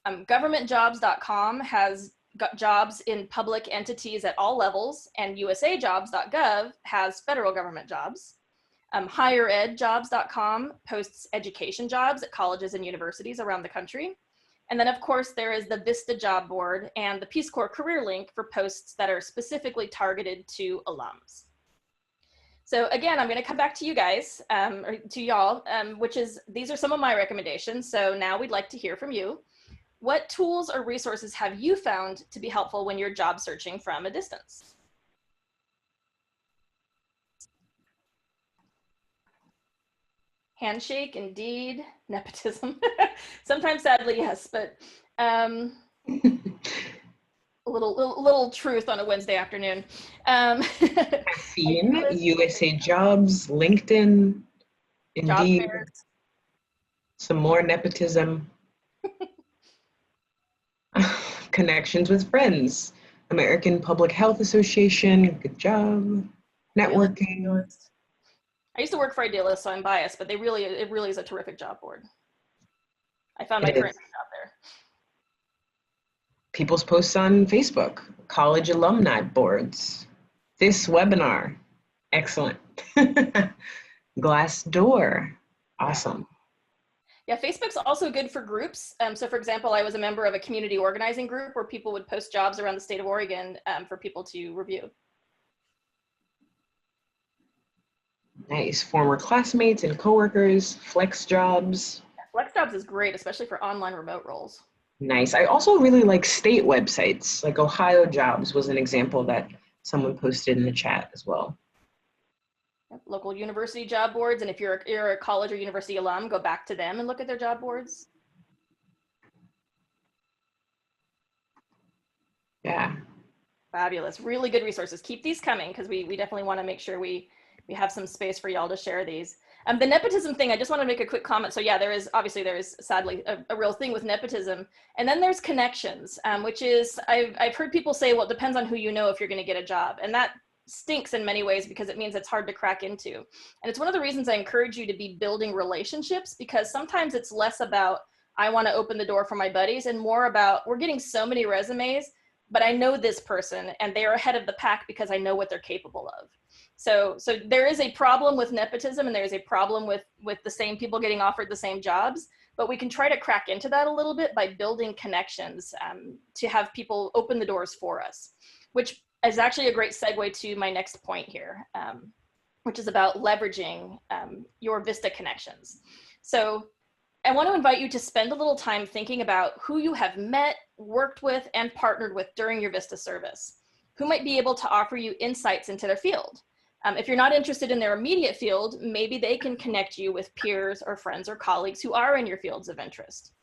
Governmentjobs.com has got jobs in public entities at all levels, and usajobs.gov has federal government jobs. Higheredjobs.com posts education jobs at colleges and universities around the country. And then, of course, there is the VISTA job board and the Peace Corps career link for posts that are specifically targeted to alums. So again, I'm going to come back to you guys, or to y'all, which is, these are some of my recommendations. So now we'd like to hear from you. What tools or resources have you found to be helpful when you're job searching from a distance? Handshake, Indeed, nepotism. Sometimes, sadly, yes, but a little truth on a Wednesday afternoon. Caffeine, USA Jobs, LinkedIn, Indeed, some more nepotism. Connections with friends, American Public Health Association, good job, networking. I used to work for Idealist, so I'm biased, but it really is a terrific job board. I found my current job there. People's posts on Facebook, college alumni boards, this webinar, excellent. Glassdoor, awesome. Yeah, Facebook's also good for groups. So for example, I was a member of a community organizing group where people would post jobs around the state of Oregon for people to review. Nice, former classmates and coworkers, Flex Jobs. Flex Jobs is great, especially for online remote roles. Nice. I also really like state websites, like Ohio Jobs was an example that someone posted in the chat as well. Local university job boards, and if you're a college or university alum, go back to them and look at their job boards. Yeah. Fabulous. Really good resources. Keep these coming, because we definitely want to make sure we have some space for y'all to share these. The nepotism thing, I just want to make a quick comment. So yeah, there is sadly a real thing with nepotism. And then there's connections, which is, I've heard people say, well, it depends on who you know if you're going to get a job. And that stinks in many ways, because it means it's hard to crack into. And it's one of the reasons I encourage you to be building relationships, because sometimes it's less about, I want to open the door for my buddies, and more about, we're getting so many resumes, but I know this person and they are ahead of the pack because I know what they're capable of. So there is a problem with nepotism, and there's a problem with the same people getting offered the same jobs, but we can try to crack into that a little bit by building connections to have people open the doors for us, which is actually a great segue to my next point here, which is about leveraging your VISTA connections. So I want to invite you to spend a little time thinking about who you have met, worked with, and partnered with during your VISTA service. Who might be able to offer you insights into their field? If you're not interested in their immediate field, maybe they can connect you with peers or friends or colleagues who are in your fields of interest.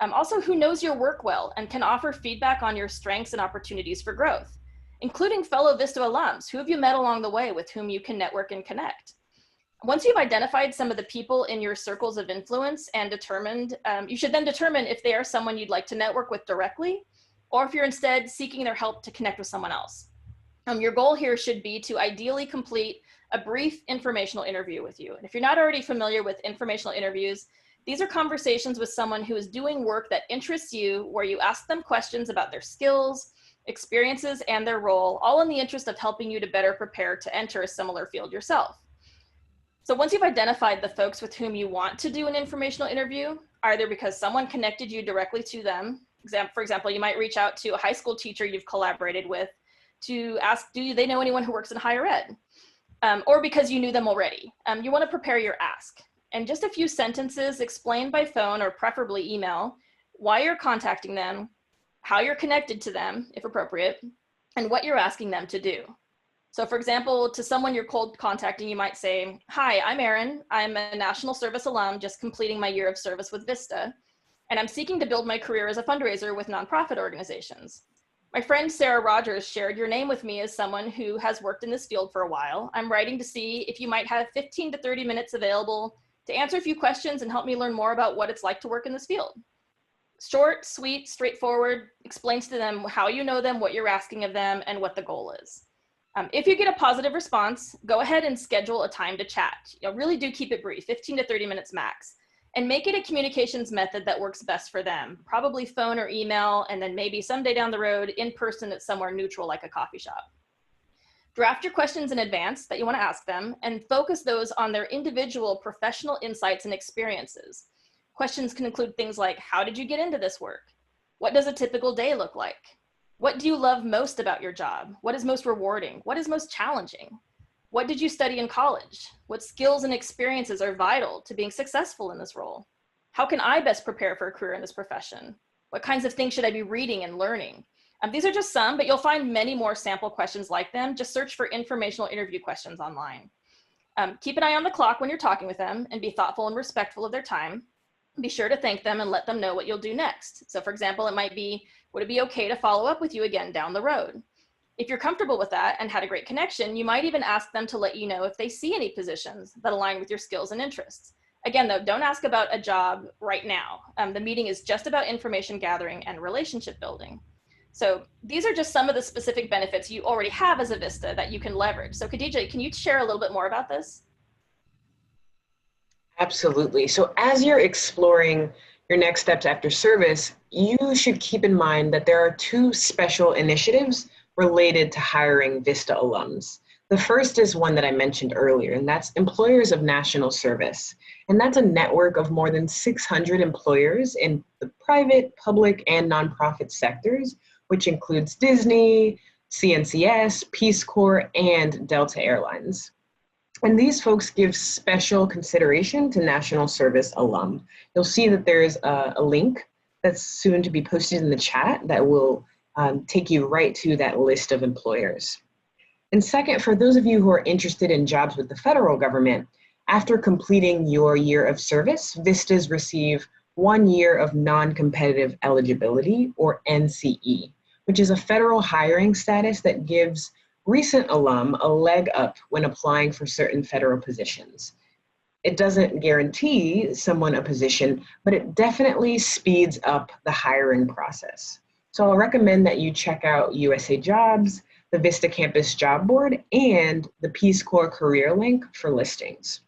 Also, who knows your work well and can offer feedback on your strengths and opportunities for growth, including fellow VISTA alums. Who have you met along the way with whom you can network and connect? Once you've identified some of the people in your circles of influence and determined, you should then determine if they are someone you'd like to network with directly, or if you're instead seeking their help to connect with someone else. Your goal here should be to ideally complete a brief informational interview with you. And if you're not already familiar with informational interviews, these are conversations with someone who is doing work that interests you, where you ask them questions about their skills, experiences, and their role, all in the interest of helping you to better prepare to enter a similar field yourself. So once you've identified the folks with whom you want to do an informational interview, either because someone connected you directly to them, for example, you might reach out to a high school teacher you've collaborated with to ask, do they know anyone who works in higher ed? Or because you knew them already. You want to prepare your ask. And just a few sentences, explain by phone or preferably email why you're contacting them, how you're connected to them, if appropriate, and what you're asking them to do. So for example, to someone you're cold contacting, you might say, hi, I'm Erin. I'm a National Service alum just completing my year of service with VISTA, and I'm seeking to build my career as a fundraiser with nonprofit organizations. My friend Sarah Rogers shared your name with me as someone who has worked in this field for a while. I'm writing to see if you might have 15 to 30 minutes available to answer a few questions and help me learn more about what it's like to work in this field. Short, sweet, straightforward, explains to them how you know them, what you're asking of them, and what the goal is. If you get a positive response, go ahead and schedule a time to chat. Really do keep it brief, 15 to 30 minutes max, and make it a communications method that works best for them. Probably phone or email, and then maybe someday down the road, in person at somewhere neutral like a coffee shop. Draft your questions in advance that you want to ask them and focus those on their individual professional insights and experiences. Questions can include things like, how did you get into this work? What does a typical day look like? What do you love most about your job? What is most rewarding? What is most challenging? What did you study in college? What skills and experiences are vital to being successful in this role? How can I best prepare for a career in this profession? What kinds of things should I be reading and learning? These are just some, but you'll find many more sample questions like them. Just search for informational interview questions online. Keep an eye on the clock when you're talking with them and be thoughtful and respectful of their time. Be sure to thank them and let them know what you'll do next. So for example, it might be, would it be okay to follow up with you again down the road? If you're comfortable with that and had a great connection, you might even ask them to let you know if they see any positions that align with your skills and interests. Again, though, don't ask about a job right now. The meeting is just about information gathering and relationship building. So these are just some of the specific benefits you already have as a VISTA that you can leverage. So Khadija, can you share a little bit more about this? Absolutely. So as you're exploring your next steps after service, you should keep in mind that there are two special initiatives related to hiring VISTA alums. The first is one that I mentioned earlier, and that's Employers of National Service. And that's a network of more than 600 employers in the private, public, and nonprofit sectors, which includes Disney, CNCS, Peace Corps, and Delta Airlines. And these folks give special consideration to national service alum. You'll see that there's a link that's soon to be posted in the chat that will take you right to that list of employers. And second, for those of you who are interested in jobs with the federal government, after completing your year of service, VISTAs receive 1 year of non-competitive eligibility, or NCE, which is a federal hiring status that gives recent alum a leg up when applying for certain federal positions. It doesn't guarantee someone a position, but it definitely speeds up the hiring process. So I'll recommend that you check out USA Jobs, the VISTA Campus Job Board, and the Peace Corps career link for listings.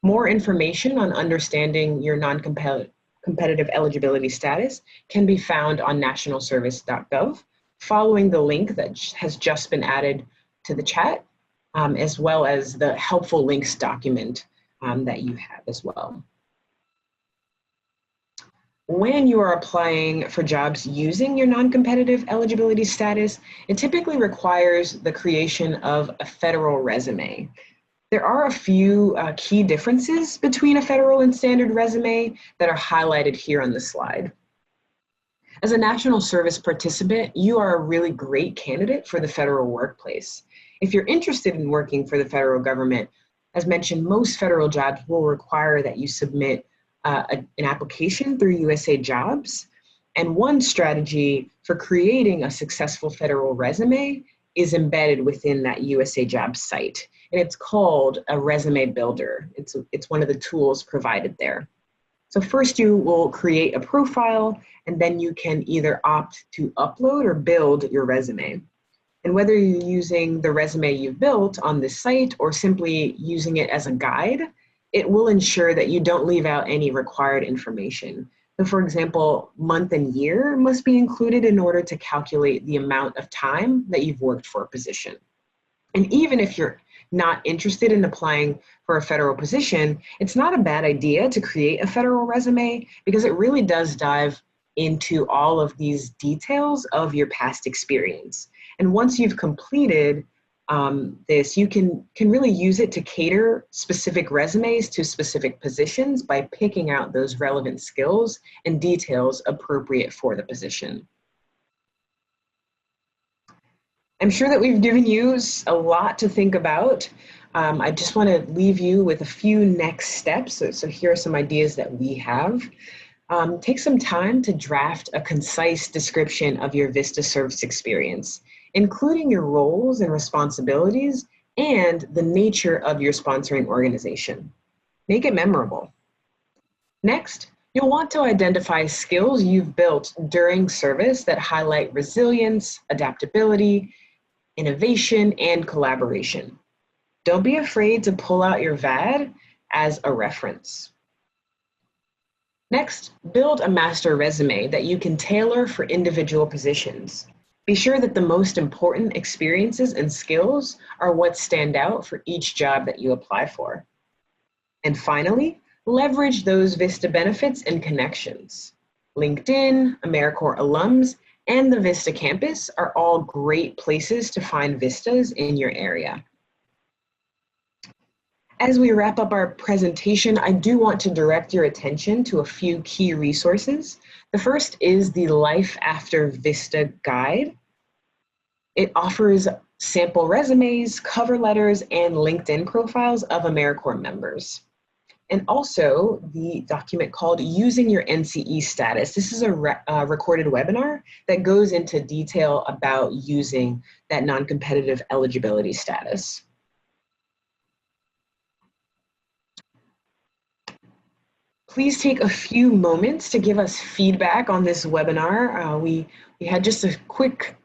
More information on understanding your non-competitive eligibility status can be found on nationalservice.gov, following the link that has just been added to the chat, as well as the helpful links document that you have as well. When you are applying for jobs using your non-competitive eligibility status, it typically requires the creation of a federal resume. There are a few key differences between a federal and standard resume that are highlighted here on the slide. As a national service participant, you are a really great candidate for the federal workplace. If you're interested in working for the federal government, as mentioned, most federal jobs will require that you submit an application through USA Jobs. And one strategy for creating a successful federal resume is embedded within that USA Jobs site. And it's called a resume builder. It's one of the tools provided there. So first you will create a profile, and then you can either opt to upload or build your resume. And whether you're using the resume you've built on this site or simply using it as a guide, it will ensure that you don't leave out any required information. So for example, month and year must be included in order to calculate the amount of time that you've worked for a position. And even if you're not interested in applying for a federal position, it's not a bad idea to create a federal resume because it really does dive into all of these details of your past experience. And once you've completed this, you can really use it to cater specific resumes to specific positions by picking out those relevant skills and details appropriate for the position. I'm sure that we've given you a lot to think about. I just want to leave you with a few next steps. So here are some ideas that we have. Take some time to draft a concise description of your VISTA service experience, including your roles and responsibilities and the nature of your sponsoring organization. Make it memorable. Next, you'll want to identify skills you've built during service that highlight resilience, adaptability, innovation, and collaboration. Don't be afraid to pull out your VAD as a reference. Next, build a master resume that you can tailor for individual positions. Be sure that the most important experiences and skills are what stand out for each job that you apply for. And finally, leverage those VISTA benefits and connections. LinkedIn, AmeriCorps alums, and the VISTA campus are all great places to find VISTAs in your area. As we wrap up our presentation, I do want to direct your attention to a few key resources. The first is the Life After VISTA guide. It offers sample resumes, cover letters, and LinkedIn profiles of AmeriCorps members. And also the document called Using Your NCE Status. This is a recorded webinar that goes into detail about using that non-competitive eligibility status. Please take a few moments to give us feedback on this webinar. We had just a quick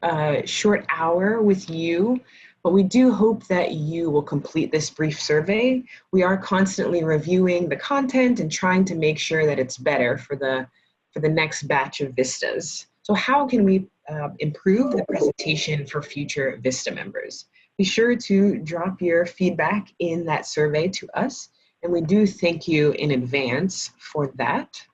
short hour with you, but we do hope that you will complete this brief survey. We are constantly reviewing the content and trying to make sure that it's better for the next batch of VISTAs. So how can we improve the presentation for future VISTA members? Be sure to drop your feedback in that survey to us. And we do thank you in advance for that.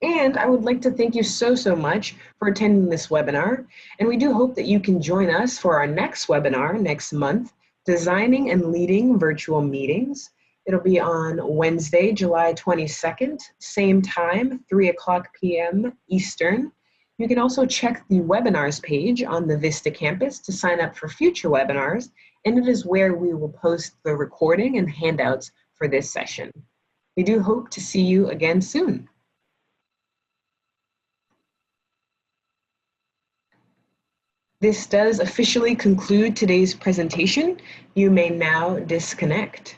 And I would like to thank you so much for attending this webinar. And we do hope that you can join us for our next webinar next month, Designing and Leading Virtual Meetings. It'll be on Wednesday, July 22nd, same time, 3:00 p.m. Eastern. You can also check the webinars page on the VISTA campus to sign up for future webinars. And it is where we will post the recording and handouts for this session. We do hope to see you again soon. This does officially conclude today's presentation. You may now disconnect.